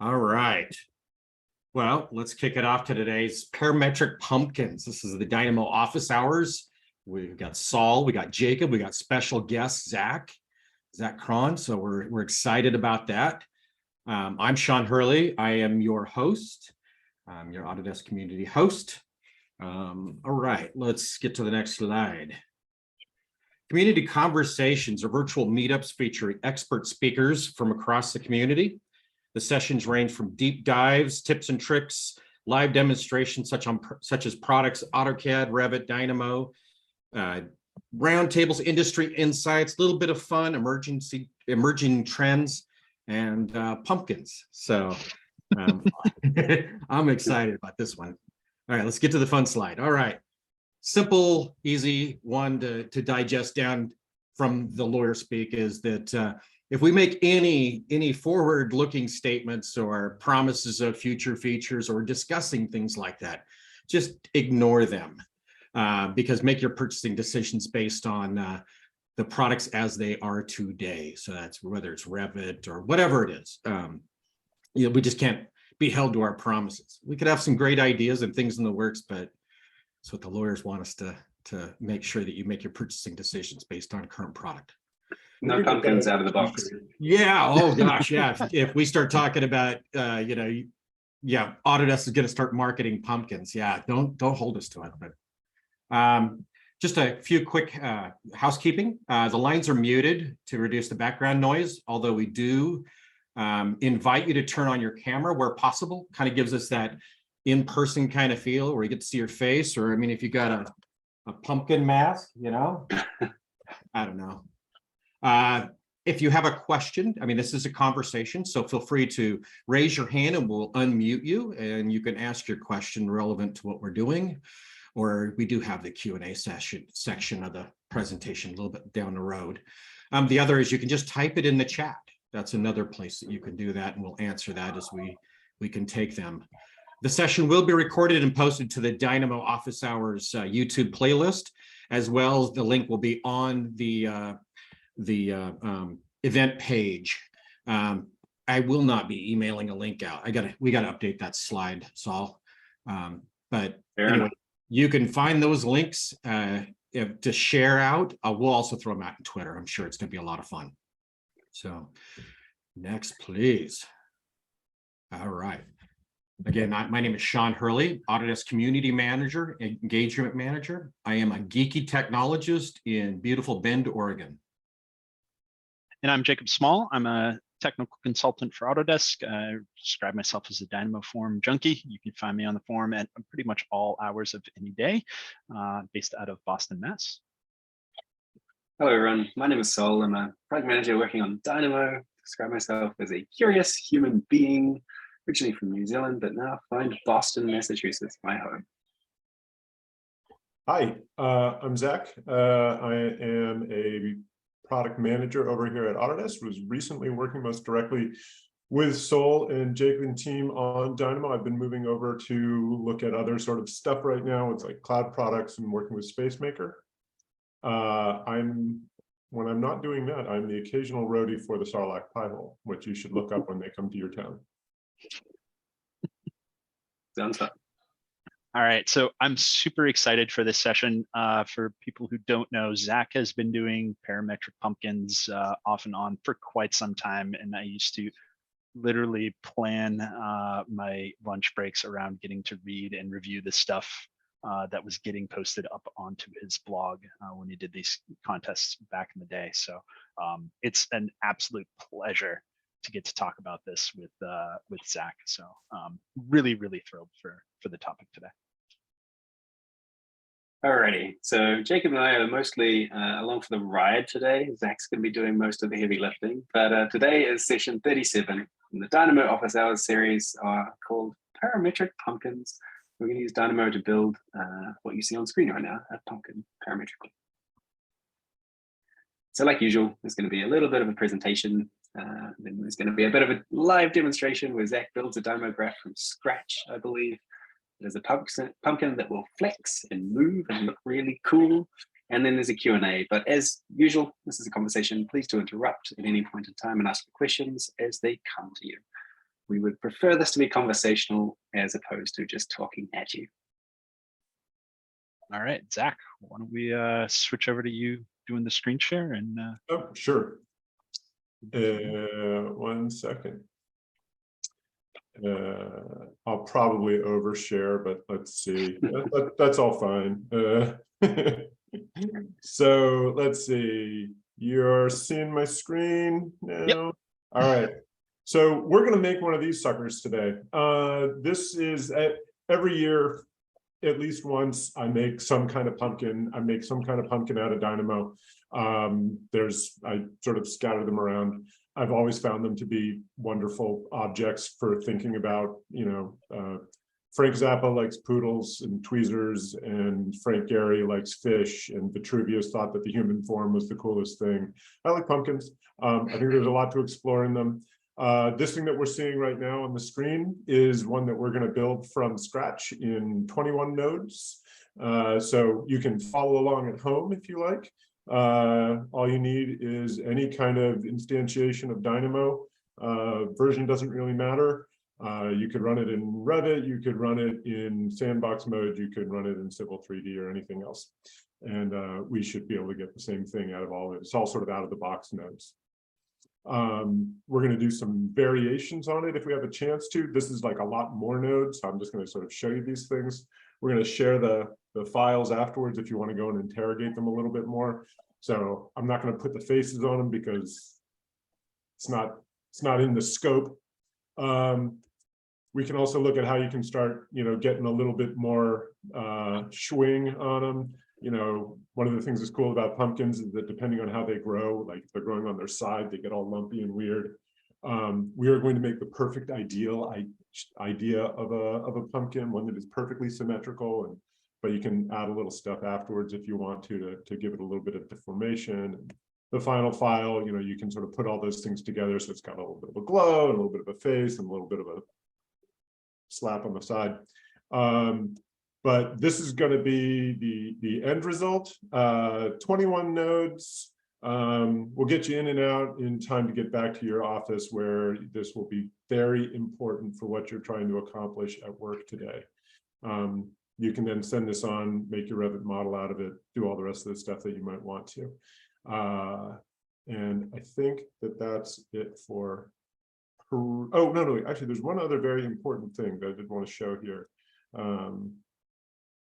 All right. Well, let's kick it off to today's Parametric Pumpkins. This is the Dynamo office hours. We've got Saul, we got Jacob, we got special guest Zach Kron. So we're excited about that. I'm Sean Hurley. I am your host. I'm your Autodesk community host. All right, let's get to the next slide. Community conversations are virtual meetups featuring expert speakers from across the community. The sessions range from deep dives, tips and tricks, live demonstrations such as products, AutoCAD, Revit, Dynamo, roundtables, industry insights, a little bit of fun, emerging trends, and pumpkins. So I'm excited about this one. All right, let's get to the fun slide. All right, simple, easy one to digest down from the lawyer speak is that if we make any forward-looking statements or promises of future features or discussing things like that, just ignore them because make your purchasing decisions based on the products as they are today. So that's whether it's Revit or whatever it is. We just can't be held to our promises. We could have some great ideas and things in the works, but that's what the lawyers want us to make sure that you make your purchasing decisions based on current product. No pumpkins out of the box. Yeah. Oh gosh. Yeah. If we start talking about, Autodesk is going to start marketing pumpkins. Yeah. Don't hold us to it. But just a few quick housekeeping. The lines are muted to reduce the background noise, although we do invite you to turn on your camera where possible. Kind of gives us that in-person kind of feel where you get to see your face, or I mean, if you got a pumpkin mask, I don't know. If you have a question, I mean, this is a conversation, so feel free to raise your hand and we'll unmute you and you can ask your question relevant to what we're doing. Or we do have the Q&A section of the presentation a little bit down the road. The other is you can just type it in the chat. That's another place that you can do that, and we'll answer that as we can take them. The session will be recorded and posted to the Dynamo Office Hours YouTube playlist, as well as the link will be on the event page. I will not be emailing a link out. We gotta update that slide, Saul. But anyway, you can find those links to share out. We'll also throw them out on Twitter. I'm sure it's gonna be a lot of fun. So next, please. All right. Again, my name is Sean Hurley, Autodesk Community Manager, Engagement Manager. I am a geeky technologist in beautiful Bend, Oregon. And I'm Jacob Small. I'm a technical consultant for Autodesk. I describe myself as a Dynamo forum junkie. You can find me on the forum at pretty much all hours of any day, based out of Boston, Mass. Hello, everyone. My name is Saul. I'm a product manager working on Dynamo. I describe myself as a curious human being, originally from New Zealand, but now find Boston, Massachusetts my home. Hi, I'm Zach. I am a product manager over here at Autodesk. Was recently working most directly with Sol and Jacob and team on Dynamo. I've been moving over to look at other sort of stuff right now. It's like cloud products and working with SpaceMaker. When I'm not doing that, I'm the occasional roadie for the Sarlacc pie hole, which you should look up when they come to your town. Sounds fun. All right, so I'm super excited for this session. For people who don't know, Zach has been doing Parametric Pumpkins off and on for quite some time, and I used to literally plan my lunch breaks around getting to read and review the stuff that was getting posted up onto his blog when he did these contests back in the day. So it's an absolute pleasure to get to talk about this with Zach. So really thrilled for the topic today. Alrighty, so Jacob and I are mostly along for the ride today. Zach's going to be doing most of the heavy lifting, but today is session 37 in the Dynamo Office Hours series called Parametric Pumpkins. We're going to use Dynamo to build what you see on screen right now, a pumpkin parametrically. So like usual, there's going to be a little bit of a presentation. Then there's going to be a bit of a live demonstration where Zach builds a Dynamo graph from scratch, I believe. There's a pumpkin that will flex and move and look really cool. And then there's a Q&A. But as usual, this is a conversation. Please do interrupt at any point in time and ask questions as they come to you. we would prefer this to be conversational as opposed to just talking at you. All right, Zach, why don't we switch over to you doing the screen share and Oh, sure. 1 second. I'll probably overshare, but let's see. That's all fine. So let's see. You're seeing my screen now? Yep. All right. So we're going to make one of these suckers today. This is every year, at least once, I make some kind of pumpkin. I make some kind of pumpkin out of Dynamo. I sort of scatter them around. I've always found them to be wonderful objects for thinking about, Frank Zappa likes poodles and tweezers, and Frank Gehry likes fish, and Vitruvius thought that the human form was the coolest thing. I like pumpkins. I think there's a lot to explore in them. This thing that we're seeing right now on the screen is one that we're going to build from scratch in 21 nodes. So you can follow along at home if you like. All you need is any kind of instantiation of Dynamo. Version doesn't really matter. You could run it in Revit, you could run it in sandbox mode, you could run it in Civil 3D or anything else. And we should be able to get the same thing out of all of it. It's all sort of out of the box nodes. We're going to do some variations on it if we have a chance to. This is like a lot more nodes, so I'm just going to sort of show you these things. We're going to share the files afterwards if you want to go and interrogate them a little bit more. So I'm not going to put the faces on them because it's not in the scope. We can also look at how you can start, getting a little bit more swing on them. One of the things that's cool about pumpkins is that depending on how they grow, like if they're growing on their side, they get all lumpy and weird. We are going to make the perfect idea of a pumpkin, one that is perfectly symmetrical, but you can add a little stuff afterwards if you want to give it a little bit of deformation. The final file, you can sort of put all those things together, so it's got a little bit of a glow, and a little bit of a face, and a little bit of a slap on the side. But this is going to be the end result. 21 nodes. We'll get you in and out in time to get back to your office, where this will be very important for what you're trying to accomplish at work today. You can then send this on, make your Revit model out of it, do all the rest of the stuff that you might want to. And I think that's it for, oh, no, actually, there's one other very important thing that I did want to show here,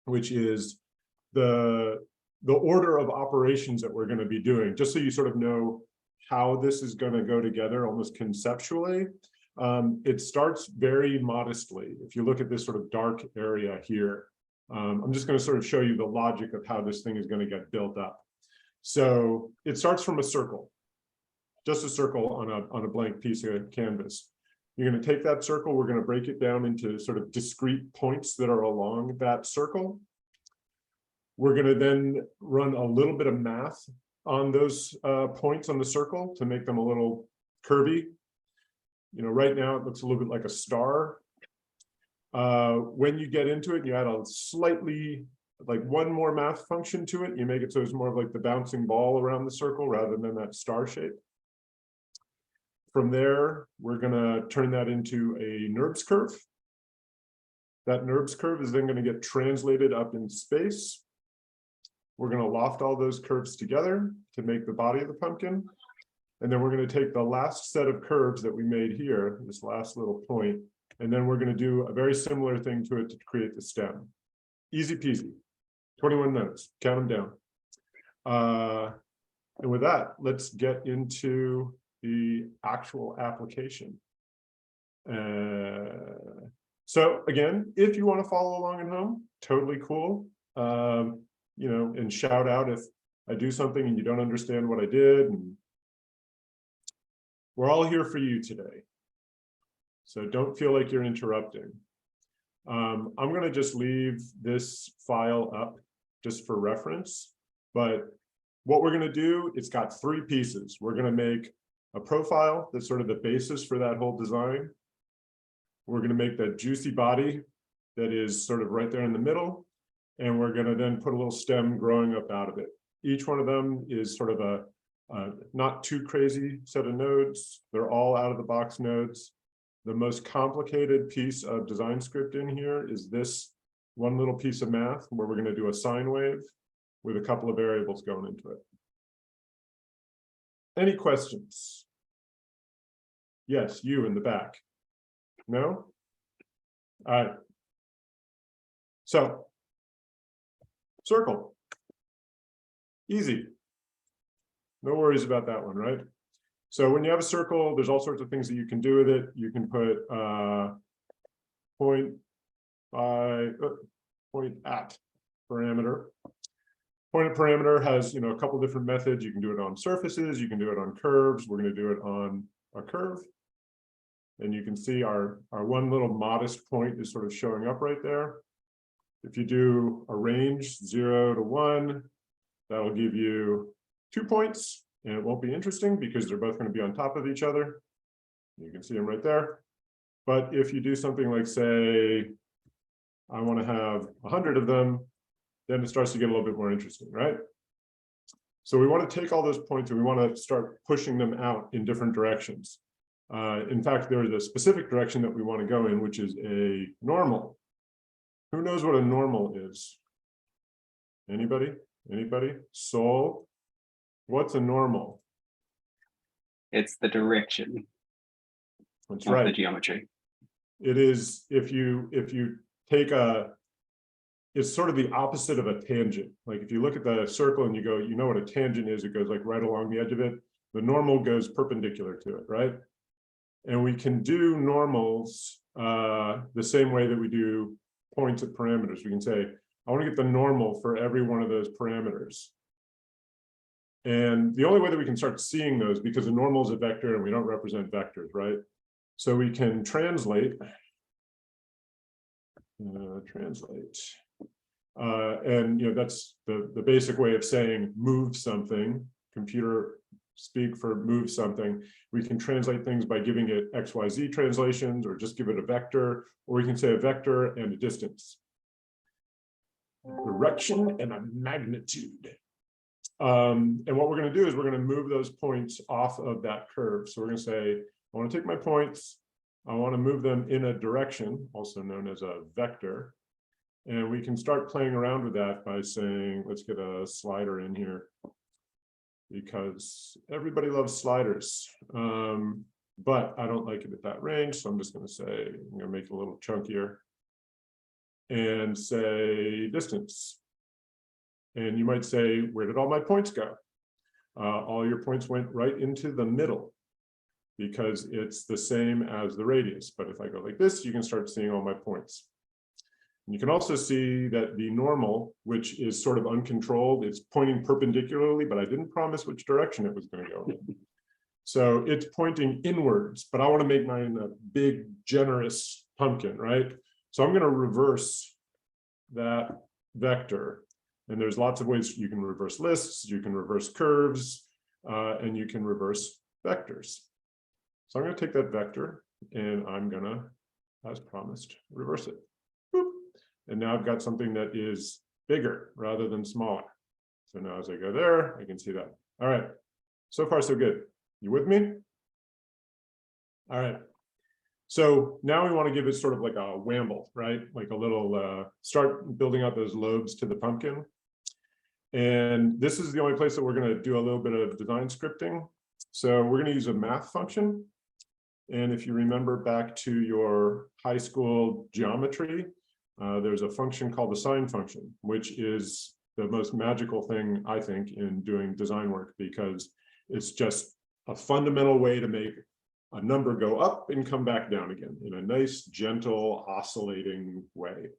which is the order of operations that we're going to be doing, just so you sort of know how this is going to go together almost conceptually. It starts very modestly. If you look at this sort of dark area here, I'm just going to sort of show you the logic of how this thing is going to get built up. So it starts from a circle, just a circle on a blank piece of canvas. You're going to take that circle, we're going to break it down into sort of discrete points that are along that circle. We're going to then run a little bit of math on those points on the circle to make them a little curvy. Right now it looks a little bit like a star. When you get into it, you add a slightly, like one more math function to it. You make it so it's more of like the bouncing ball around the circle rather than that star shape. From there, we're going to turn that into a NURBS curve. That NURBS curve is then going to get translated up in space. We're going to loft all those curves together to make the body of the pumpkin. And then we're going to take the last set of curves that we made here, this last little point, and then we're going to do a very similar thing to it to create the stem. Easy peasy. 21 nodes, count them down. And with that, let's get into the actual application. So again, if you want to follow along at home, totally cool. And shout out if I do something and you don't understand what I did. And we're all here for you today, so don't feel like you're interrupting. I'm going to just leave this file up just for reference, but what we're going to do, it's got 3 pieces. We're going to make a profile that's sort of the basis for that whole design. We're going to make that juicy body that is sort of right there in the middle, and we're going to then put a little stem growing up out of it. Each one of them is sort of a not too crazy set of nodes. They're all out of the box nodes. the most complicated piece of design script in here is this one little piece of math where we're going to do a sine wave with a couple of variables going into it. Any questions? Yes, you in the back. No? All right. So, circle. Easy. No worries about that one, right? So when you have a circle, there's all sorts of things that you can do with it. You can put point at parameter. Point at parameter has, a couple different methods. You can do it on surfaces. You can do it on curves. We're going to do it on a curve. And you can see our one little modest point is sort of showing up right there. If you do a range 0 to 1, that'll give you 2 points, and it won't be interesting because they're both going to be on top of each other. You can see them right there. But if you do something like, say, I want to have 100 of them, then it starts to get a little bit more interesting, right? So we want to take all those points and we want to start pushing them out in different directions. In fact, there is a specific direction that we want to go in, which is a normal. Who knows what a normal is? Anybody? Anybody? Sol? What's a normal? It's the direction That's of right. the geometry. It is, if you take it's sort of the opposite of a tangent. Like if you look at the circle and you go, you know what a tangent is, it goes like right along the edge of it. The normal goes perpendicular to it, right? And we can do normals the same way that we do points at parameters. We can say, I want to get the normal for every one of those parameters. And the only way that we can start seeing those, because the normal is a vector and we don't represent vectors, right? So we can translate, and that's the basic way of saying move something. Computer speak for move something. We can translate things by giving it XYZ translations, or just give it a vector, or we can say a vector and a distance. Direction and a magnitude. And what we're going to do is we're going to move those points off of that curve. So we're going to say, I want to take my points, I want to move them in a direction, also known as a vector. And we can start playing around with that by saying, let's get a slider in here, because everybody loves sliders. But I don't like it at that range. So I'm just going to say, I'm going to make it a little chunkier and say distance. And you might say, where did all my points go? All your points went right into the middle, because it's the same as the radius. But if I go like this, you can start seeing all my points. And you can also see that the normal, which is sort of uncontrolled, it's pointing perpendicularly, but I didn't promise which direction it was going to go in. So it's pointing inwards, but I want to make mine a big, generous pumpkin, right? So I'm going to reverse that vector. And there's lots of ways you can reverse lists, you can reverse curves, and you can reverse vectors. So I'm going to take that vector and I'm going to, as promised, reverse it. Boop. And now I've got something that is bigger rather than smaller. So now as I go there, I can see that. All right. So far, so good. You with me? All right. So now we want to give it sort of like a wamble, right? Like a little, start building out those lobes to the pumpkin. And this is the only place that we're going to do a little bit of design scripting. So we're going to use a math function. And if you remember back to your high school geometry, there's a function called the sine function, which is the most magical thing, I think, in doing design work, because it's just a fundamental way to make a number go up and come back down again in a nice, gentle, oscillating way.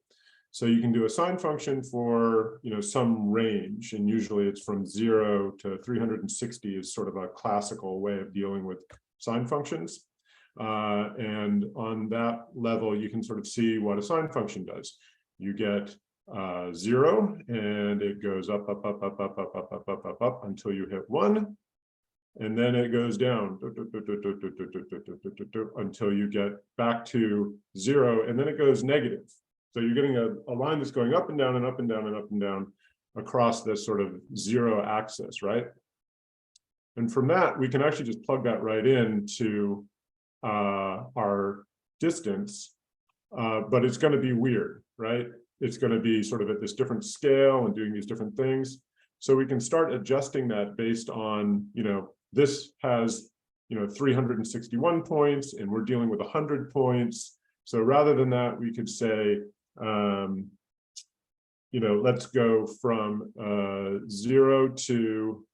So you can do a sine function for, some range, and usually it's from 0 to 360 is sort of a classical way of dealing with sine functions. And on that level, you can sort of see what a sine function does. You get 0, and it goes up, up, up, up, up, up, up, up, up, up, up until you hit 1. And then it goes down until you get back to 0, and then it goes negative. So you're getting a line that's going up and down and up and down and up and down across this sort of 0 axis, right? And from that, we can actually just plug that right into our distance, but it's going to be weird, right? It's going to be sort of at this different scale and doing these different things. So we can start adjusting that based on, this has, 361 points and we're dealing with 100 points. So rather than that, we could say, let's go from 0 to,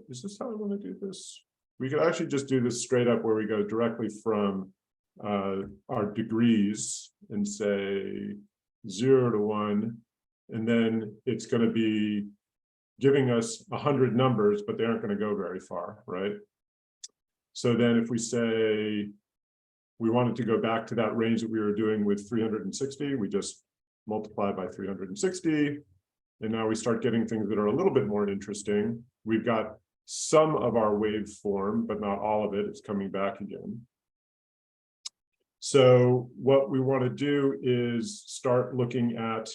is this how I want to do this? We could actually just do this straight up where we go directly from our degrees and say 0 to 1, and then it's going to be giving us 100 numbers, but they aren't going to go very far, right? So then if we say we wanted to go back to that range that we were doing with 360, we just multiply by 360, and now we start getting things that are a little bit more interesting. We've got some of our waveform, but not all of it. It's coming back again. So what we want to do is start looking at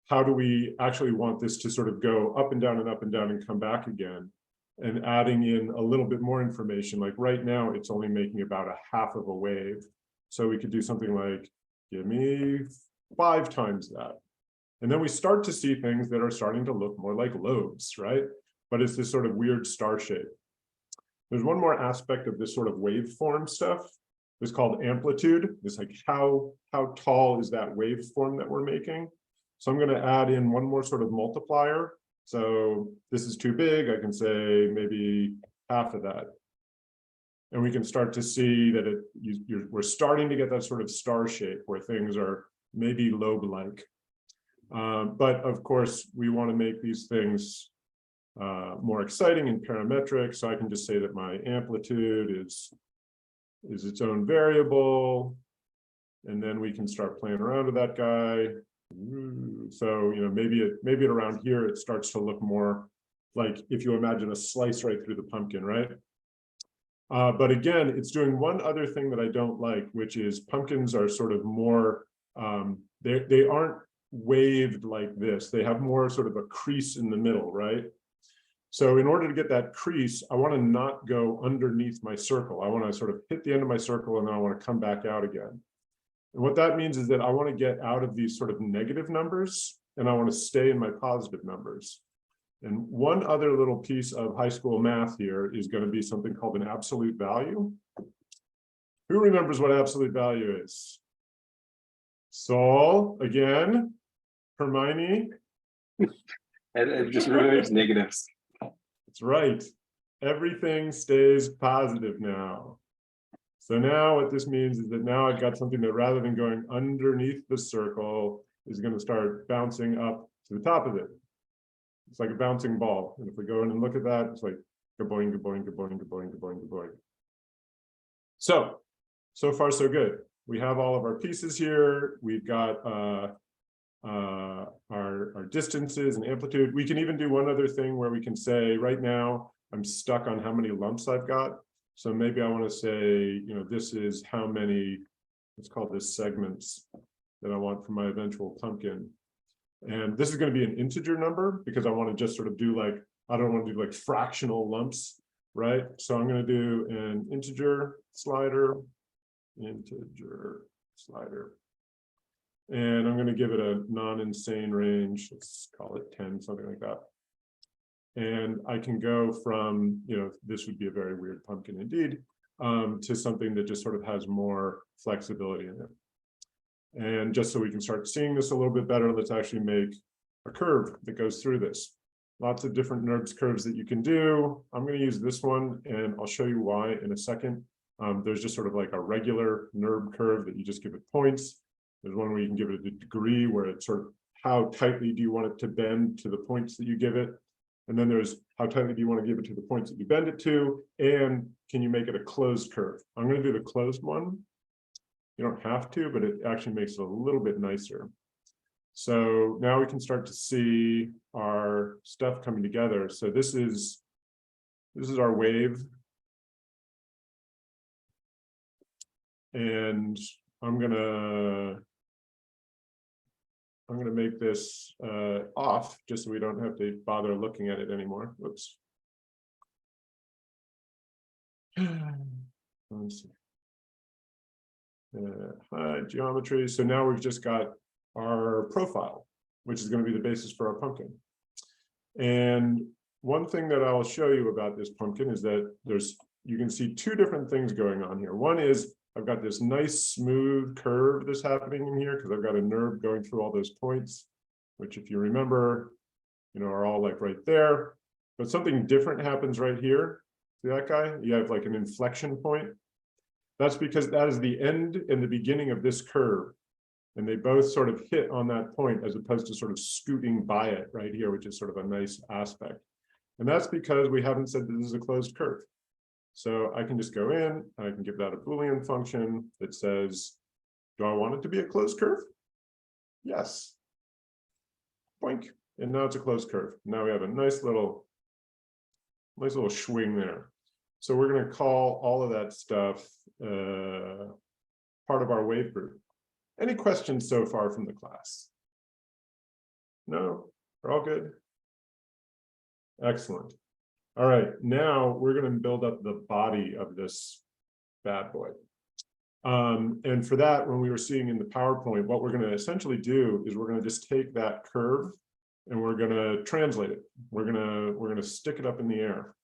how do we actually want this to sort of go up and down and up and down and come back again, and adding in a little bit more information. Like right now, it's only making about a half of a wave. So we could do something like, give me 5 times that. And then we start to see things that are starting to look more like lobes, right? But it's this sort of weird star shape. There's one more aspect of this sort of waveform stuff. It's called amplitude. It's like how tall is that waveform that we're making? So I'm going to add in one more sort of multiplier. So this is too big. I can say maybe half of that. And we can start to see that we're starting to get that sort of star shape where things are maybe lobe-like. But of course, we want to make these things more exciting and parametric. So I can just say that my amplitude is its own variable. And then we can start playing around with that guy. So, maybe at around here, it starts to look more like if you imagine a slice right through the pumpkin, right? But again, it's doing one other thing that I don't like, which is pumpkins are sort of more, they aren't waved like this. They have more sort of a crease in the middle, right? So in order to get that crease, I want to not go underneath my circle. I want to sort of hit the end of my circle and then I want to come back out again. And what that means is that I want to get out of these sort of negative numbers and I want to stay in my positive numbers. And one other little piece of high school math here is going to be something called an absolute value. Who remembers what absolute value is? Saul, again, Hermione. It just removes negatives. That's right. Everything stays positive now. So now what this means is that now I've got something that rather than going underneath the circle is going to start bouncing up to the top of it. It's like a bouncing ball. And if we go in and look at that, it's like gaboing, gaboing, gaboing, gaboing, gaboing, gaboing. So far so good. We have all of our pieces here. We've got our distances and amplitude. We can even do one other thing where we can say right now I'm stuck on how many lumps I've got. So maybe I want to say, this is how many, let's call this segments that I want for my eventual pumpkin. And this is going to be an integer number because I want to just sort of do like, I don't want to do like fractional lumps, right? So I'm going to do an integer slider. And I'm going to give it a non-insane range. Let's call it 10, something like that. And I can go from, this would be a very weird pumpkin indeed, to something that just sort of has more flexibility in it. And just so we can start seeing this a little bit better, let's actually make a curve that goes through this. Lots of different NURBS curves that you can do. I'm going to use this one, and I'll show you why in a second. There's just sort of like a regular NURB curve that you just give it points. There's one where you can give it a degree, where it's sort of how tightly do you want it to bend to the points that you give it. And then there's how tightly do you want to give it to the points that you bend it to, and can you make it a closed curve? I'm going to do the closed one. You don't have to, but it actually makes it a little bit nicer. So now we can start to see our stuff coming together. So this is our wave. And I'm gonna make this off just so we don't have to bother looking at it anymore. Whoops. Let's see. Hide geometry. So now we've just got our profile, which is going to be the basis for our pumpkin. And one thing that I'll show you about this pumpkin is that you can see two different things going on here. One is I've got this nice smooth curve that's happening in here because I've got a nerve going through all those points, which if you remember, are all like right there. But something different happens right here. See that guy? You have like an inflection point. That's because that is the end and the beginning of this curve. And they both sort of hit on that point as opposed to sort of scooting by it right here, which is sort of a nice aspect. And that's because we haven't said that this is a closed curve. So I can just go in, I can give that a Boolean function that says, do I want it to be a closed curve? Yes. Boink. And now it's a closed curve. Now we have a nice little swing there. So we're going to call all of that stuff part of our wave group. Any questions so far from the class? No? We're all good? Excellent. All right, now we're going to build up the body of this bad boy. And for that, when we were seeing in the PowerPoint, what we're going to essentially do is we're going to just take that curve and we're going to translate it. We're going to stick it up in the air.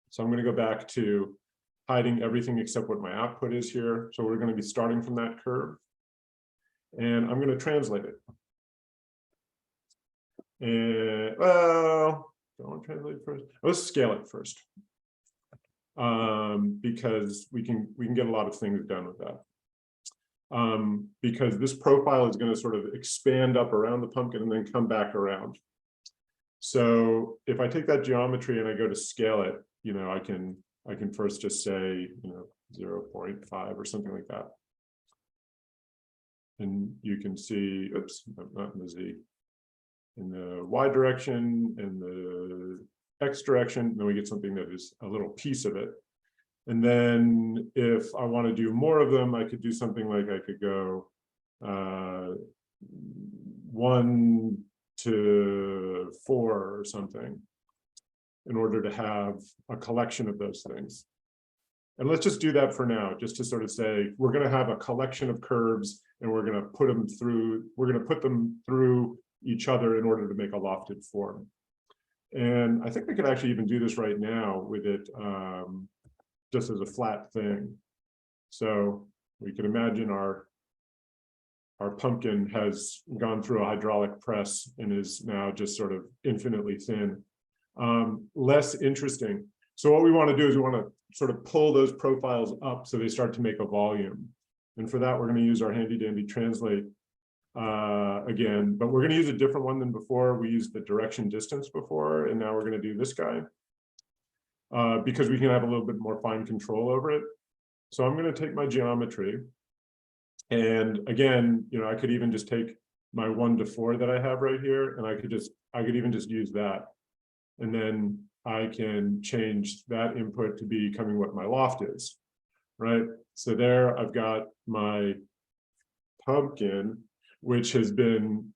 So I'm going to go back to hiding everything except what my output is here. So we're going to be starting from that curve. And I'm going to translate it. And well, don't want to translate it first. Let's scale it first. Because we can get a lot of things done with that. Because this profile is going to sort of expand up around the pumpkin and then come back around. So if I take that geometry and I go to scale it, I can first just say 0.5 or something like that. And you can see, oops, not in the Z, in the Y direction and the X direction, then we get something that is a little piece of it. And then if I want to do more of them, I could do something like I could go 1 to 4 or something in order to have a collection of those things. And let's just do that for now, just to sort of say, we're going to have a collection of curves and we're going to put them through each other in order to make a lofted form. And I think we could actually even do this right now with it just as a flat thing. So we can imagine our pumpkin has gone through a hydraulic press and is now just sort of infinitely thin. Less interesting. So what we want to do is we want to sort of pull those profiles up so they start to make a volume. And for that, we're going to use our handy dandy translate again, but we're going to use a different one than before. We used the direction distance before, and now we're going to do this guy because we can have a little bit more fine control over it. So I'm going to take my geometry, and again, I could even just take my 1 to 4 that I have right here, and I could even just use that, and then I can change that input to becoming what my loft is, right? So there I've got my pumpkin, which has been,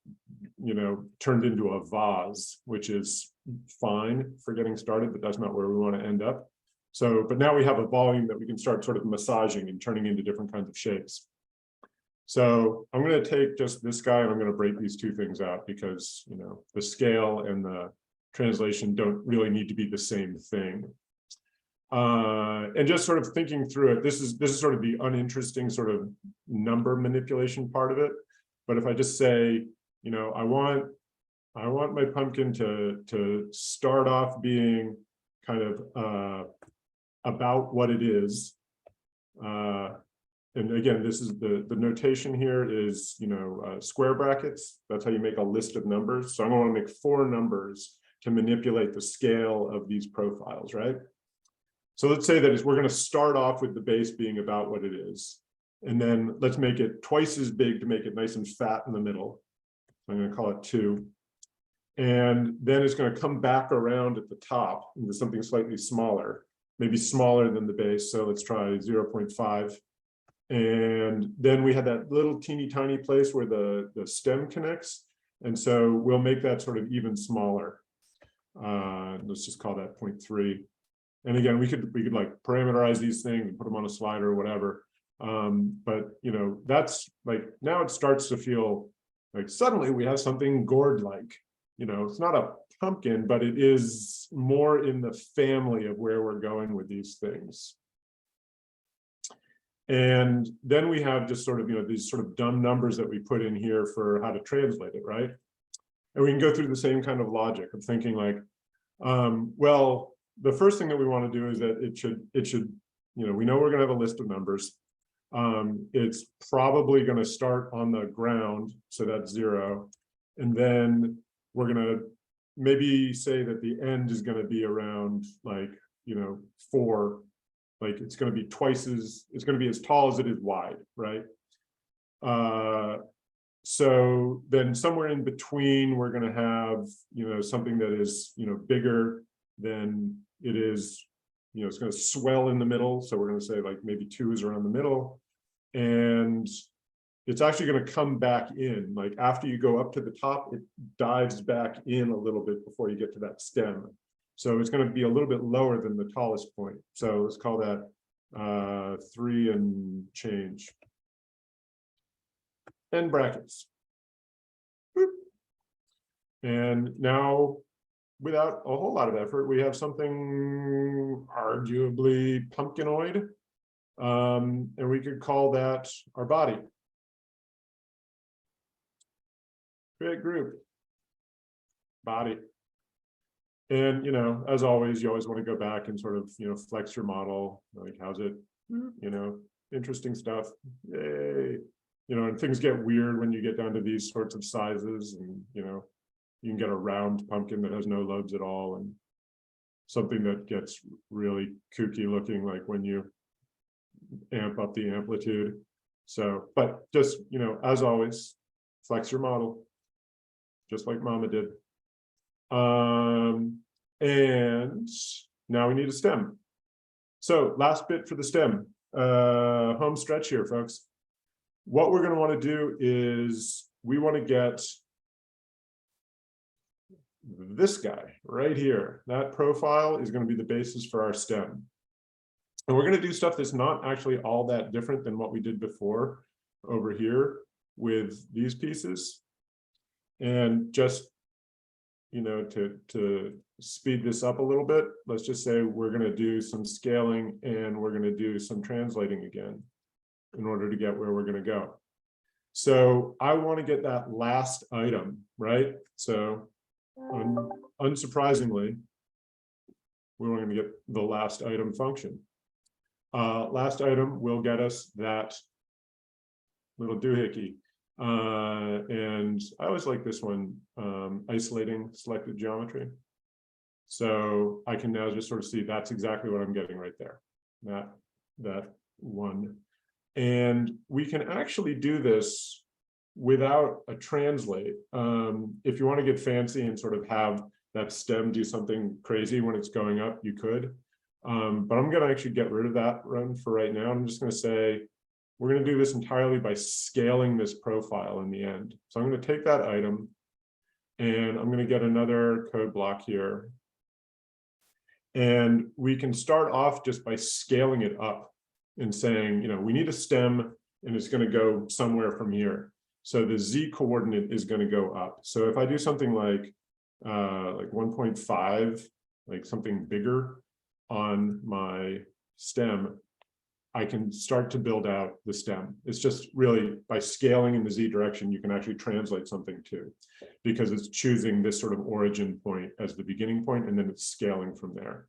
turned into a vase, which is fine for getting started, but that's not where we want to end up. So, but now we have a volume that we can start sort of massaging and turning into different kinds of shapes. So I'm going to take just this guy and I'm going to break these two things out because, the scale and the translation don't really need to be the same thing. And just sort of thinking through it, this is sort of the uninteresting sort of number manipulation part of it. But if I just say, I want my pumpkin to start off being kind of about what it is. And again, this is the notation here is, square brackets. That's how you make a list of numbers. So I'm going to make 4 numbers to manipulate the scale of these profiles, right? So let's say that we're going to start off with the base being about what it is. And then let's make it twice as big to make it nice and fat in the middle. I'm going to call it 2. And then it's going to come back around at the top into something slightly smaller, maybe smaller than the base. So let's try 0.5. And then we had that little teeny tiny place where the stem connects. And so we'll make that sort of even smaller. Let's just call that 0.3. And again, we could like parameterize these things and put them on a slider or whatever. But that's like, now it starts to feel like suddenly we have something gourd-like. It's not a pumpkin, but it is more in the family of where we're going with these things. And then we have just sort of, these sort of dumb numbers that we put in here for how to translate it, right? And we can go through the same kind of logic of thinking like, well, the first thing that we want to do is that it should, we know we're going to have a list of numbers. It's probably going to start on the ground, so that's 0. And then we're going to maybe say that the end is going to be around like, 4. Like it's going to be it's going to be as tall as it is wide, right? So then somewhere in between, we're going to have, something that is, bigger than it is, it's going to swell in the middle. So we're going to say like maybe 2 is around the middle. And it's actually going to come back in. Like after you go up to the top, it dives back in a little bit before you get to that stem. So it's going to be a little bit lower than the tallest point. So let's call that 3 and change. End brackets. Boop. And now, without a whole lot of effort, we have something arguably pumpkinoid. And we could call that our body. Create group. Body. And, as always, you always want to go back and sort of, flex your model. Like, how's it, interesting stuff. Yay. And things get weird when you get down to these sorts of sizes. And, you can get a round pumpkin that has no lobes at all. And something that gets really kooky looking, like when you amp up the amplitude. So, but just, as always, flex your model, just like Mama did. And now we need a stem. So last bit for the stem, home stretch here, folks. What we're going to want to do is we want to get this guy right here. That profile is going to be the basis for our stem. And we're going to do stuff that's not actually all that different than what we did before over here with these pieces. And just, to speed this up a little bit, let's just say we're going to do some scaling and we're going to do some translating again in order to get where we're going to go. So I want to get that last item, right? So unsurprisingly, we're going to get the last item function. Last item will get us that little doohickey. And I always like this one, isolating selected geometry. So I can now just sort of see that's exactly what I'm getting right there, that one. And we can actually do this without a translate. If you want to get fancy and sort of have that stem do something crazy when it's going up, you could. But I'm going to actually get rid of that run for right now. I'm just going to say, we're going to do this entirely by scaling this profile in the end. So I'm going to take that item and I'm going to get another code block here. And we can start off just by scaling it up and saying, we need a stem and it's going to go somewhere from here. So the Z coordinate is going to go up. So if I do something like 1.5, like something bigger on my stem, I can start to build out the stem. It's just really by scaling in the Z direction, you can actually translate something too, because it's choosing this sort of origin point as the beginning point, and then it's scaling from there.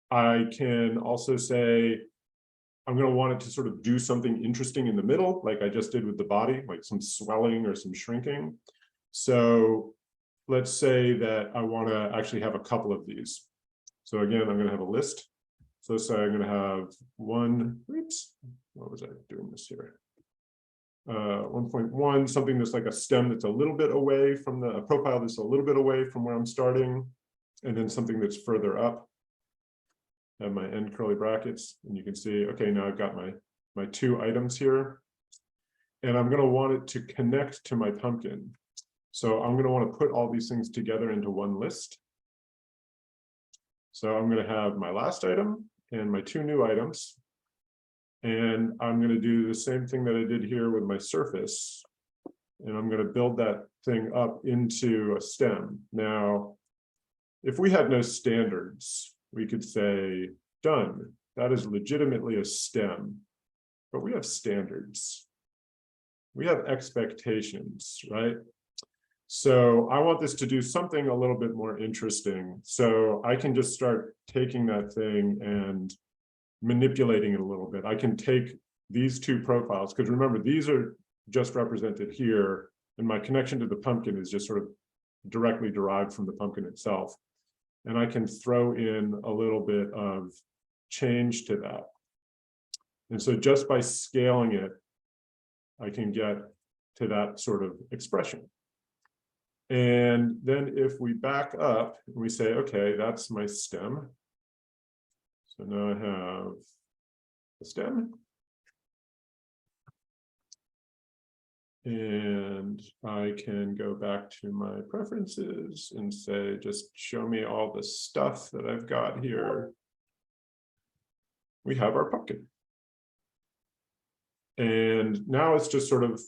I can also say, I'm going to want it to sort of do something interesting in the middle, like I just did with the body, like some swelling or some shrinking. So let's say that I want to actually have a couple of these. So again, I'm going to have a list. So let's say I'm going to have one, oops, what was I doing this here? 1.1, something that's like a stem that's a little bit away from a profile that's a little bit away from where I'm starting, and then something that's further up. Have my end curly brackets, and you can see, okay, now I've got my 2 items here, and I'm going to want it to connect to my pumpkin. So I'm going to want to put all these things together into one list. So I'm going to have my last item and my 2 new items. And I'm going to do the same thing that I did here with my surface. And I'm going to build that thing up into a stem. Now, if we had no standards, we could say, done. That is legitimately a stem. But we have standards. We have expectations, right? So I want this to do something a little bit more interesting. So I can just start taking that thing and manipulating it a little bit. I can take these two profiles, because remember, these are just represented here, and my connection to the pumpkin is just sort of directly derived from the pumpkin itself. And I can throw in a little bit of change to that. And so just by scaling it, I can get to that sort of expression. And then if we back up and we say, okay, that's my stem. So now I have the stem. And I can go back to my preferences and say, just show me all the stuff that I've got here. We have our pumpkin. And now it's just sort of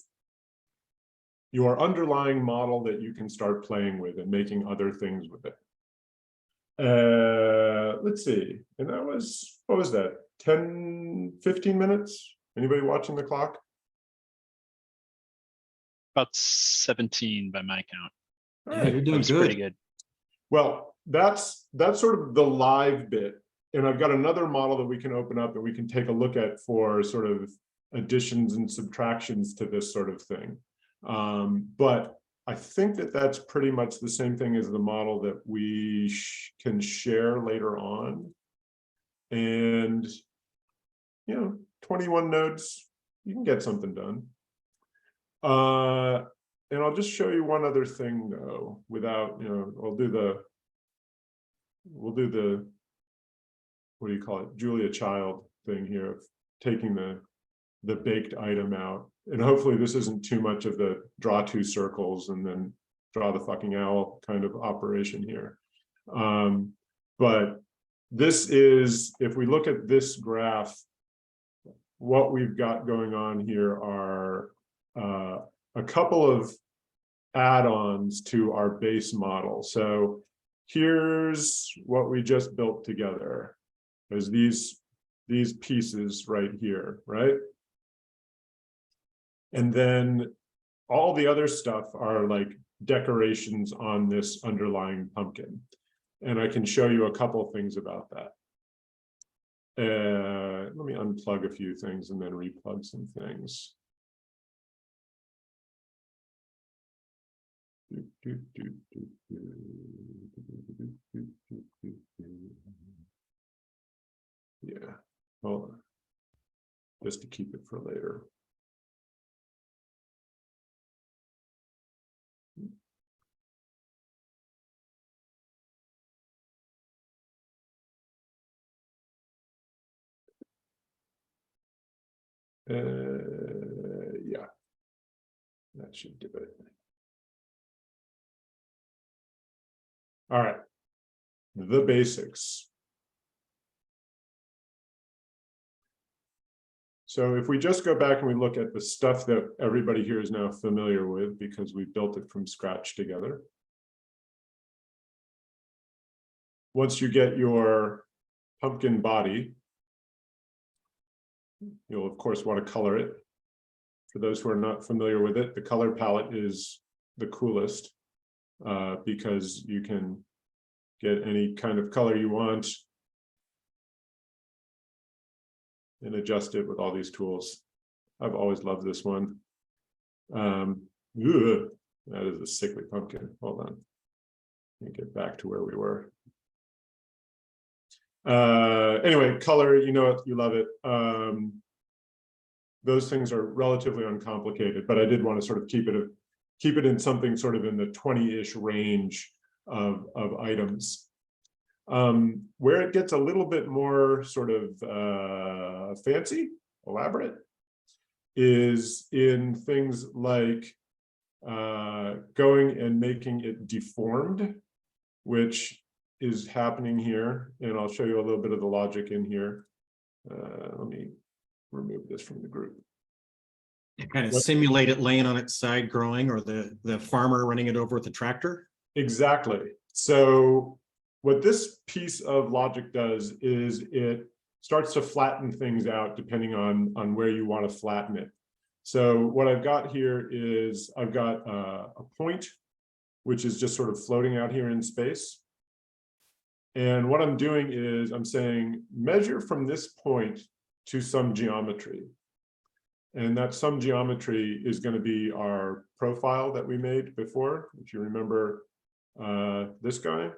your underlying model that you can start playing with and making other things with it. Let's see. And that was, what was that? 10, 15 minutes? Anybody watching the clock? About 17 by my count. All Yeah, right. you're doing That's pretty good. good. Well, that's sort of the live bit. And I've got another model that we can open up and we can take a look at for sort of additions and subtractions to this sort of thing. But I think that that's pretty much the same thing as the model that we can share later on. And, 21 nodes, you can get something done. And I'll just show you one other thing though, without, we'll do the, what do you call it? Julia Child thing here of taking the baked item out. And hopefully this isn't too much of the draw two circles and then draw the fucking owl kind of operation here. But this is, if we look at this graph, what we've got going on here are a couple of add-ons to our base model. So here's what we just built together. There's these pieces right here, right? And then all the other stuff are like decorations on this underlying pumpkin. And I can show you a couple things about that. Let me unplug a few things and then replug some things. Yeah, hold on. Just to keep it for later. Yeah, that should do it. All right, the basics. So if we just go back and we look at the stuff that everybody here is now familiar with because we built it from scratch together. Once you get your pumpkin body, you'll of course want to color it. For those who are not familiar with it, the color palette is the coolest because you can get any kind of color you want and adjust it with all these tools. I've always loved this one. That is a sickly pumpkin. Hold on. Let me get back to where we were. Anyway, color, you know it, you love it. Those things are relatively uncomplicated, but I did want to sort of keep it in something sort of in the 20-ish range of items. Where it gets a little bit more sort of fancy, elaborate, is in things like going and making it deformed, which is happening here. And I'll show you a little bit of the logic in here. Let me remove this from the group. Kind of simulate it laying on its side growing, or the farmer running it over with the tractor. Exactly. So what this piece of logic does is it starts to flatten things out depending on where you want to flatten it. So what I've got here is I've got a point, which is just sort of floating out here in space. And what I'm doing is I'm saying measure from this point to some geometry. And that some geometry is going to be our profile that we made before. If you remember this guy,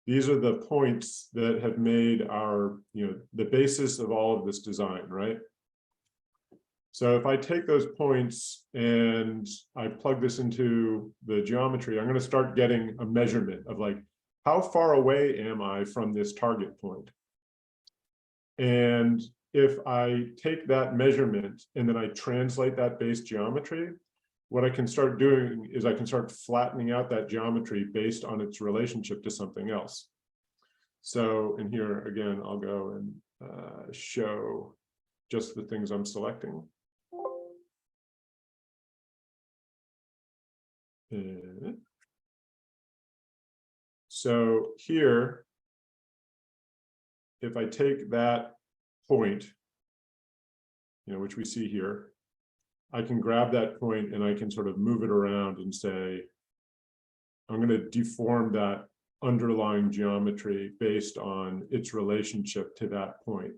these are the points that have made our, the basis of all of this design, right? So if I take those points and I plug this into the geometry, I'm going to start getting a measurement of like, how far away am I from this target point? And if I take that measurement and then I translate that base geometry, what I can start doing is I can start flattening out that geometry based on its relationship to something else. So in here, again, I'll go and show just the things I'm selecting. So here, if I take that point, which we see here, I can grab that point and I can sort of move it around and say, I'm going to deform that underlying geometry based on its relationship to that point.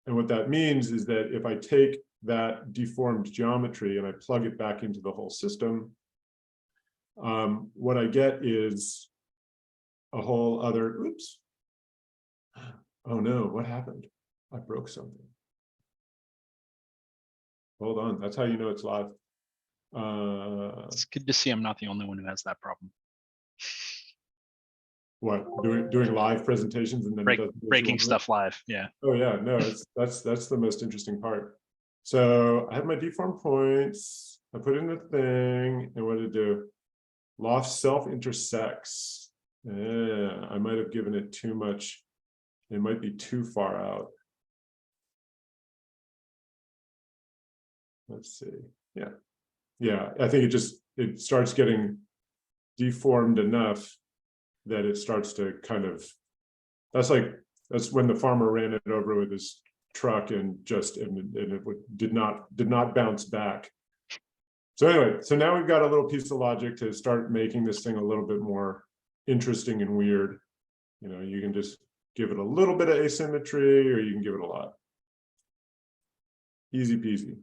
And what that means is that if I take that deformed geometry and I plug it back into the whole system, what I get is a whole other, oops. Oh no, what happened? I broke something. Hold on, that's how you know it's live. It's good to see I'm not the only one who has that problem. What, doing live presentations and then breaking stuff live, yeah. Oh yeah, no, that's the most interesting part. So I have my deform points, I put in the thing, and what did it do? Loft self intersects. Yeah, I might have given it too much. It might be too far out. Let's see. Yeah, I think it starts getting deformed enough that it starts to kind of, that's when the farmer ran it over with his truck and it did not bounce back. So anyway, so now we've got a little piece of logic to start making this thing a little bit more interesting and weird. You can just give it a little bit of asymmetry, or you can give it a lot. Easy peasy.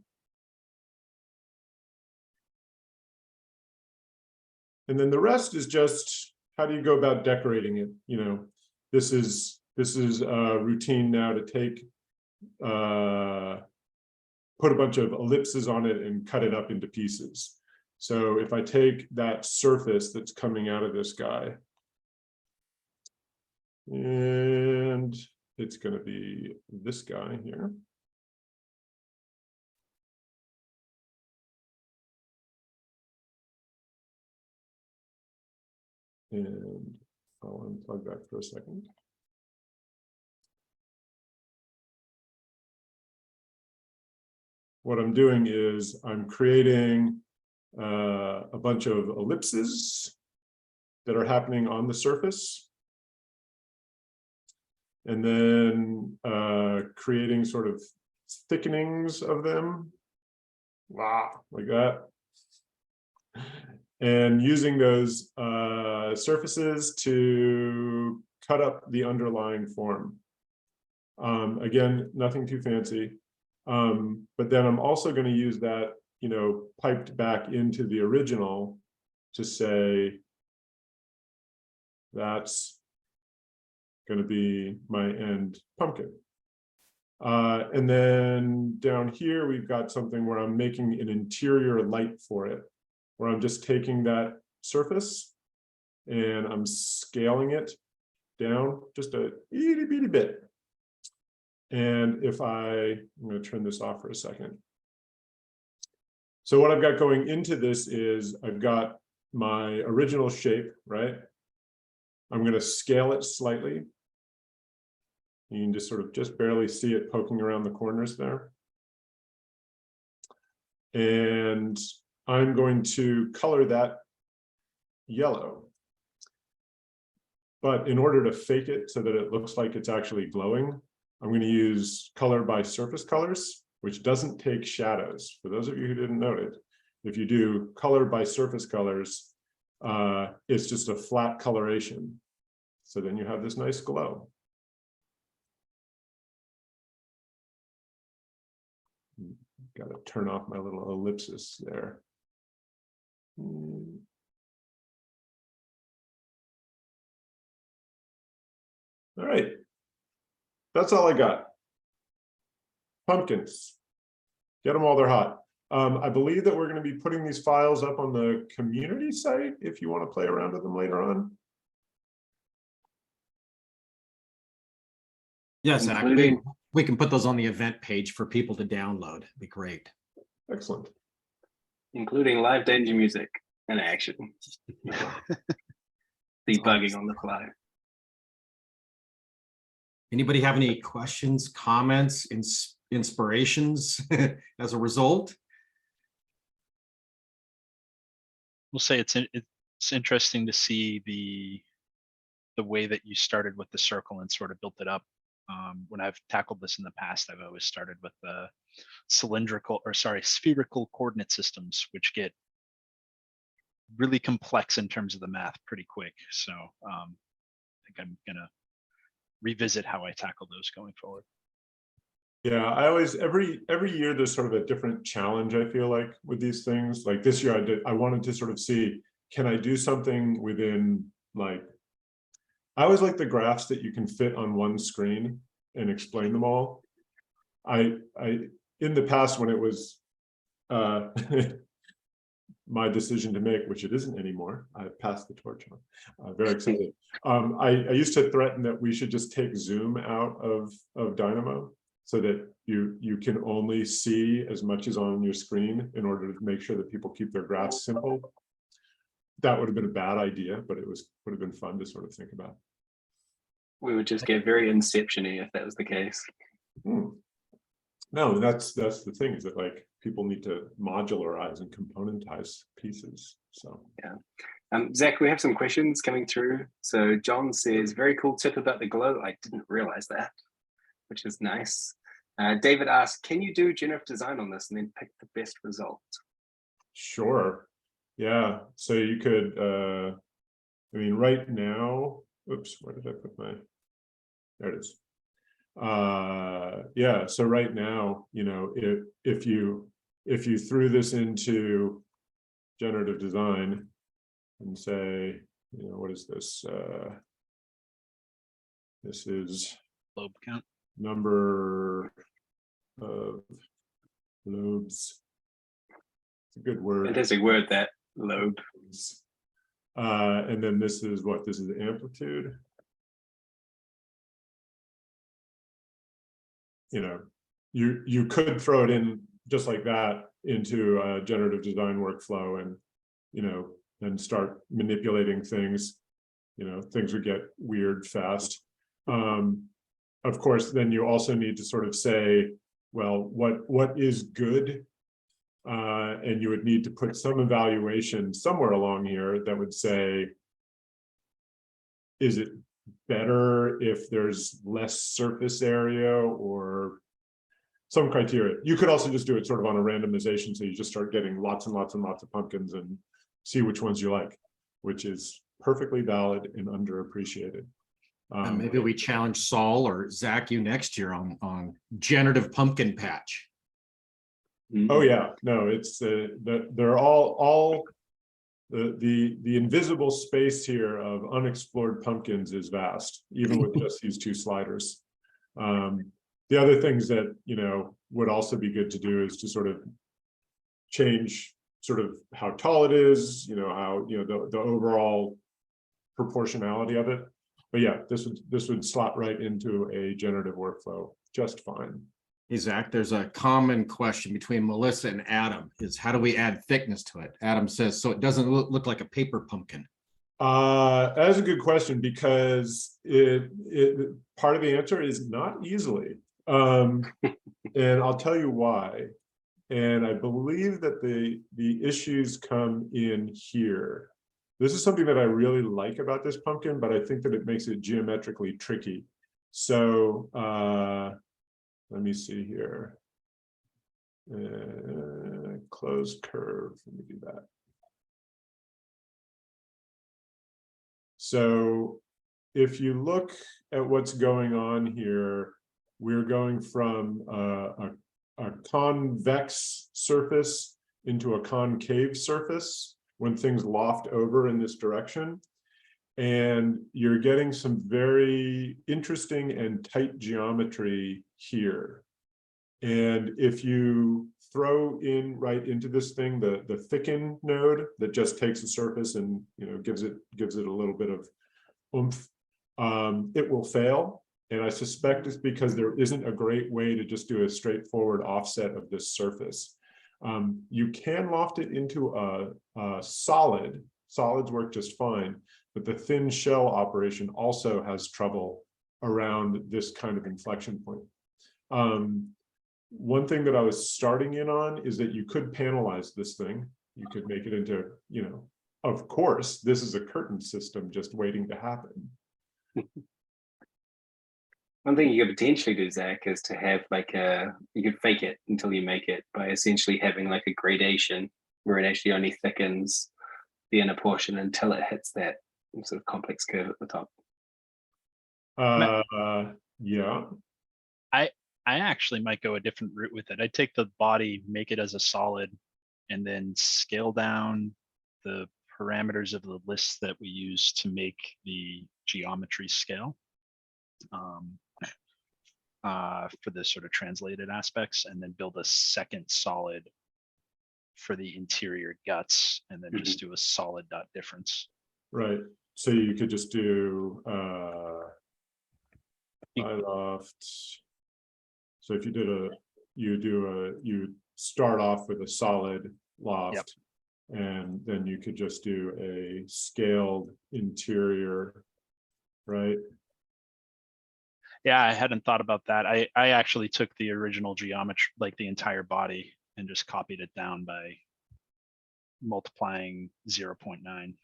And then the rest is just, how do you go about decorating it? This is a routine now to take, put a bunch of ellipses on it and cut it up into pieces. So if I take that surface that's coming out of this guy, and it's going to be this guy here. And I'll unplug that for a second. What I'm doing is I'm creating a bunch of ellipses that are happening on the surface. And then creating sort of thickenings of them. Wow, like that. And using those surfaces to cut up the underlying form. Again, nothing too fancy. But then I'm also going to use that, piped back into the original to say that's going to be my end pumpkin. And then down here, we've got something where I'm making an interior light for it, where I'm just taking that surface and I'm scaling it down just a itty bitty bit. And if I'm going to turn this off for a second. So what I've got going into this is I've got my original shape, right? I'm going to scale it slightly. You can just sort of just barely see it poking around the corners there. And I'm going to color that yellow. But in order to fake it so that it looks like it's actually glowing, I'm going to use color by surface colors, which doesn't take shadows. For those of you who didn't note it, if you do color by surface colors, it's just a flat coloration. So then you have this nice glow. Got to turn off my little ellipsis there. All right. That's all I got. Pumpkins. Get them while they're hot. I believe that we're going to be putting these files up on the community site if you want to play around with them later on. Yes, Including- we can put those on the event page for people to download. It'd be great. Excellent. Including live danger music and action. Debugging on the fly. Anybody have any questions, comments, inspirations as a result? We'll say it's interesting to see the way that you started with the circle and sort of built it up. When I've tackled this in the past, I've always started with the spherical coordinate systems, which get really complex in terms of the math pretty quick. So I think I'm gonna revisit how I tackle those going forward. Yeah, I always every year there's sort of a different challenge, I feel like, with these things. Like this year I wanted to sort of see, can I do something within, like, I always like the graphs that you can fit on one screen and explain them all. I in the past, when it was my decision to make, which it isn't anymore, I passed the torch on. Very excited. I used to threaten that we should just take Zoom out of Dynamo, so that you can only see as much as on your screen in order to make sure that people keep their graphs simple. That would have been a bad idea, but would have been fun to sort of think about. We would just get very Inception-y if that was the case. No, that's the thing, is that, like, people need to modularize and componentize pieces. So yeah. Zach, we have some questions coming through. So John says, very cool tip about the glow. I didn't realize that, which is nice. David asks, can you do generative design on this and then pick the best result? sure. Yeah. So you could, I mean, right now, oops, where did I put my, there it is. Yeah, so right now, you know, if you threw this into generative design and say, you know, what is this? This is Lobe count. number of lobes. It's a good word. Fantastic word, that lobe. And then this is what? This is amplitude. You know, you could throw it in just like that into a generative design workflow, and, you know, then start manipulating things. You know, things would get weird fast. Of course, then you also need to sort of say, well, what is good? And you would need to put some evaluation somewhere along here that would say, is it better if there's less surface area, or some criteria? You could also just do it sort of on a randomization, so you just start getting lots and lots and lots of pumpkins and see which ones you like, which is perfectly valid and underappreciated. And maybe we challenge Saul or Zach you next year on generative pumpkin patch. Oh yeah, no, it's they're all the invisible space here of unexplored pumpkins is vast, even with just these two sliders. The other things that, you know, would also be good to do is to sort of change sort of how tall it is, you know, how, you know, the overall proportionality of it. But yeah, this would slot right into a generative workflow just fine. Hey, Zach, there's a common question between Melissa and Adam, is how do we add thickness to it? Adam says, so it doesn't look like a paper pumpkin. That's a good question, because part of the answer is not easily. And I'll tell you why. And I believe that the issues come in here. This is something that I really like about this pumpkin, but I think that it makes it geometrically tricky. So let me see here. Close curve. Let me do that. So if you look at what's going on here, we're going from a convex surface into a concave surface when things loft over in this direction. And you're getting some very interesting and tight geometry here. And if you throw in right into this thing the thicken node that just takes a surface and gives it a little bit of oomph, it will fail. And I suspect it's because there isn't a great way to just do a straightforward offset of this surface. You can loft it into a solid. Solids work just fine, but the thin shell operation also has trouble around this kind of inflection point. One thing that I was starting in on is that you could panelize this thing. You could make it into, of course, this is a curtain system just waiting to happen. One thing you could potentially do, Zach, is to have you could fake it until you make it by essentially having like a gradation where it actually only thickens the inner portion until it hits that sort of complex curve at the top. Yeah. I actually might go a different route with it. I'd take the body, make it as a solid, and then scale down the parameters of the lists that we use to make the geometry scale for the sort of translated aspects, and then build a second solid for the interior guts, and then just do a solid dot difference. Right. So you could just do loft. So if you did you start off with a solid loft. Yep. And then you could just do a scaled interior, right? Yeah, I hadn't thought about that. I actually took the original geometry, like the entire body, and just copied it down by multiplying 0.9.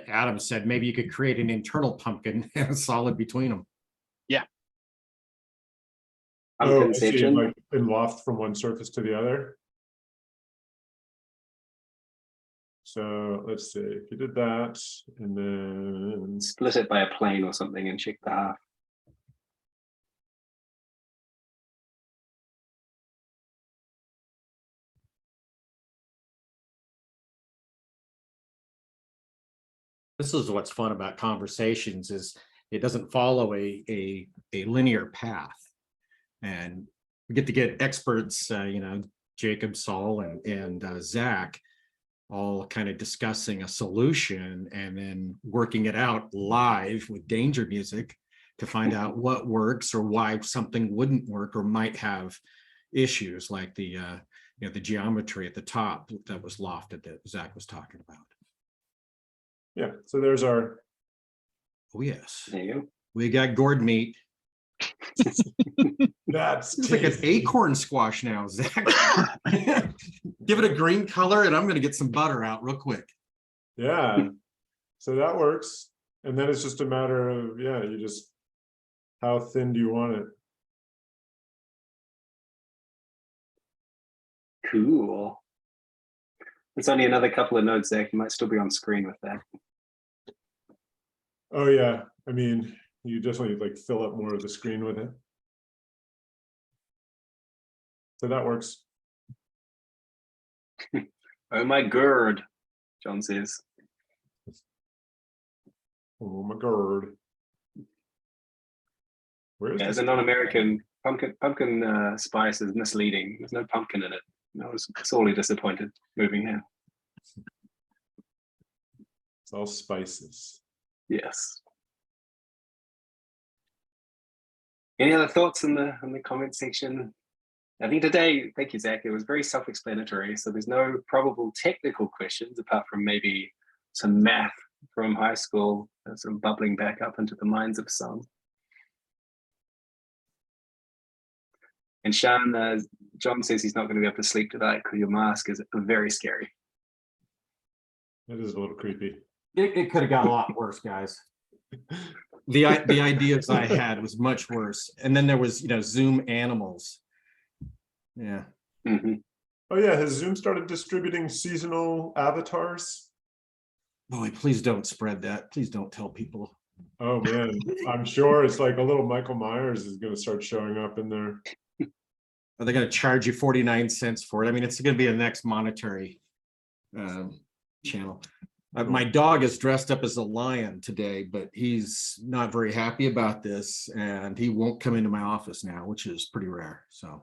Adam said maybe you could create an internal pumpkin and a solid between them. Yeah. Oh, I see, like in loft from one surface to the other. So let's see, if you did that and then split it by a plane or something and check the half. This is what's fun about conversations, is it doesn't follow a linear path, and we get to get experts, Jacob, Saul, and Zach, all kind of discussing a solution and then working it out live with danger music to find out what works or why something wouldn't work or might have issues, like the the geometry at the top that was lofted that Zach was talking about. yeah, so there's our. Oh yes, There you go. we got gourd meat. That's It's like an acorn squash now, Zach. Give it a green color and I'm going to get some butter out real quick. Yeah, so that works. And then it's just a matter of, you just, how thin do you want it? Cool. It's only another couple of nodes, Zach. You might still be on screen with that. Oh yeah, I mean, you definitely like fill up more of the screen with it. So that works. Oh my gourd, John says. Oh my god. Where is As this? a non-American, pumpkin spice is misleading. There's no pumpkin in it. I was sorely disappointed moving here. It's all spices. Yes. Any other thoughts in the comment section? I think today, thank you, Zach, it was very self-explanatory. So there's no probable technical questions apart from maybe some math from high school, sort of bubbling back up into the minds of some. And Sean, John says he's not going to be able to sleep tonight because your mask is very scary. That is a little creepy. It could have got a lot worse, guys. The ideas I had was much worse. And then there was, Zoom animals. Yeah. Mm-hmm. Oh yeah, has Zoom started distributing seasonal avatars? Boy, please don't spread that. Please don't tell people. Oh man, I'm sure it's like a little Michael Myers is going to start showing up in there. Are they going to charge you 49 cents for it? I mean, it's going to be a next monetary channel. My dog is dressed up as a lion today, but he's not very happy about this, and he won't come into my office now, which is pretty rare. So,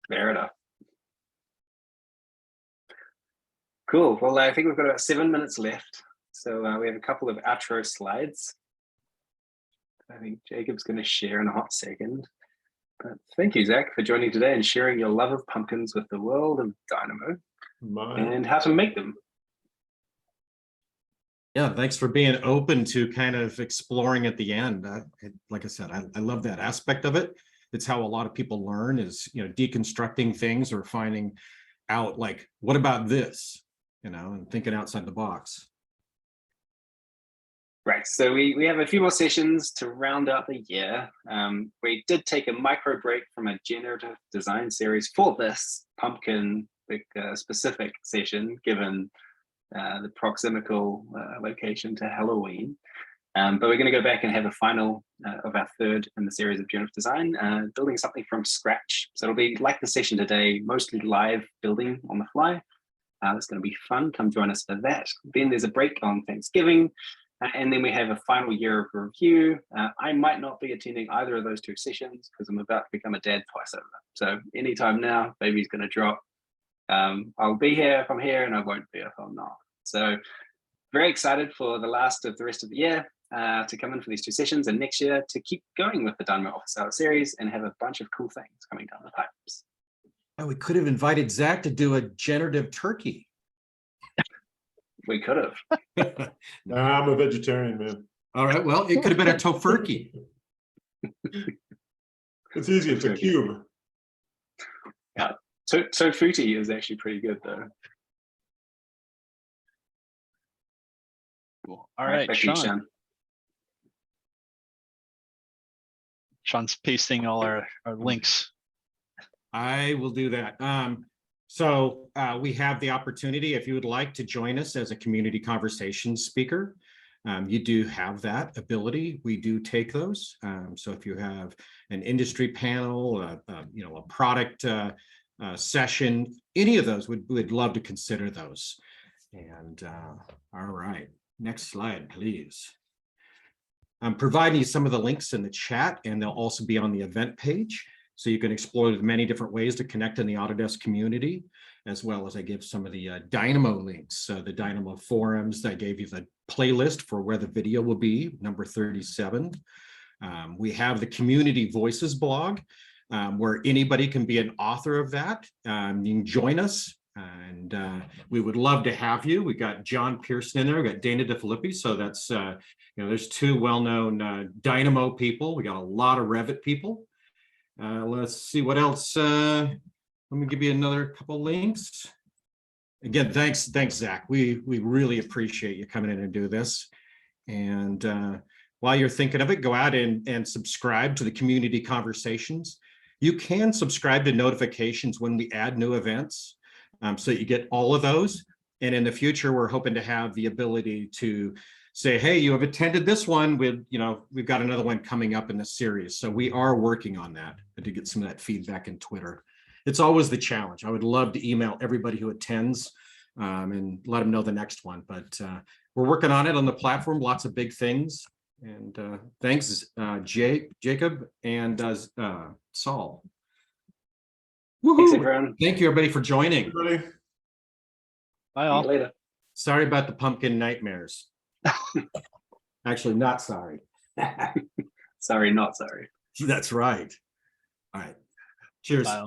Fair enough. Cool. Well, I think we've got about 7 minutes left. So we have a couple of outro slides. I think Jacob's going to share in a hot second. But thank you, Zach, for joining today and sharing your love of pumpkins with the world of Dynamo and how to make them. yeah, thanks for being open to kind of exploring at the end. Like I said, I love that aspect of it. It's how a lot of people learn is, deconstructing things or finding out like, what about this, and thinking outside the box. Right, so we have a few more sessions to round out the year. We did take a micro break from a generative design series for this pumpkin specific session, given the proximical location to Halloween. But we're going to go back and have a final of our third in the series of generative design, building something from scratch. So it'll be like the session today, mostly live building on the fly. It's going to be fun. Come join us for that. Then there's a break on Thanksgiving. And then we have a final year of review. I might not be attending either of those two sessions because I'm about to become a dad twice over. So anytime now, baby's going to drop. I'll be here if I'm here, and I won't be if I'm not. So very excited for the last of the rest of the year to come in for these two sessions, and next year to keep going with the Dynamo Office Hours series and have a bunch of cool things coming down the pipes. Oh, we could have invited Zach to do a generative turkey. We could have. Nah, I'm a vegetarian, man. All right, well, it could have been a tofurkey. It's easy, it's a cube. Yeah, tofuti is actually pretty good though. Cool. All right, back to you, Sean. Sean's pasting all our links. I will do that. So we have the opportunity, if you would like to join us as a community conversation speaker, you do have that ability. We do take those. So if you have an industry panel, a product session, any of those, we'd love to consider those. And all right, next slide, please. I'm providing you some of the links in the chat, and they'll also be on the event page. So you can explore the many different ways to connect in the Autodesk community, as well as I give some of the Dynamo links, the Dynamo forums. I gave you the playlist for where the video will be, number 37. We have the Community Voices blog, where anybody can be an author of that. You can join us, and we would love to have you. We got John Pearson in there, we got Dana DeFilippi. So that's, there's two well-known Dynamo people. We got a lot of Revit people. Let's see what else. Let me give you another couple links. Again, thanks, Zach. We really appreciate you coming in and do this. And while you're thinking of it, go out and subscribe to the community conversations. You can subscribe to notifications when we add new events, so that you get all of those. And in the future, we're hoping to have the ability to say, hey, you have attended this one, we've got another one coming up in the series. So we are working on that to get some of that feedback in Twitter. It's always the challenge. I would love to email everybody who attends and let them know the next one, but we're working on it on the platform, lots of big things. And thanks, Jacob and Saul. Thanks, everyone. Thank you, everybody, for joining. Everybody. Bye all. See you later. Sorry about the pumpkin nightmares. Actually, not sorry. Sorry, not sorry. That's right. All right. Cheers. Bye.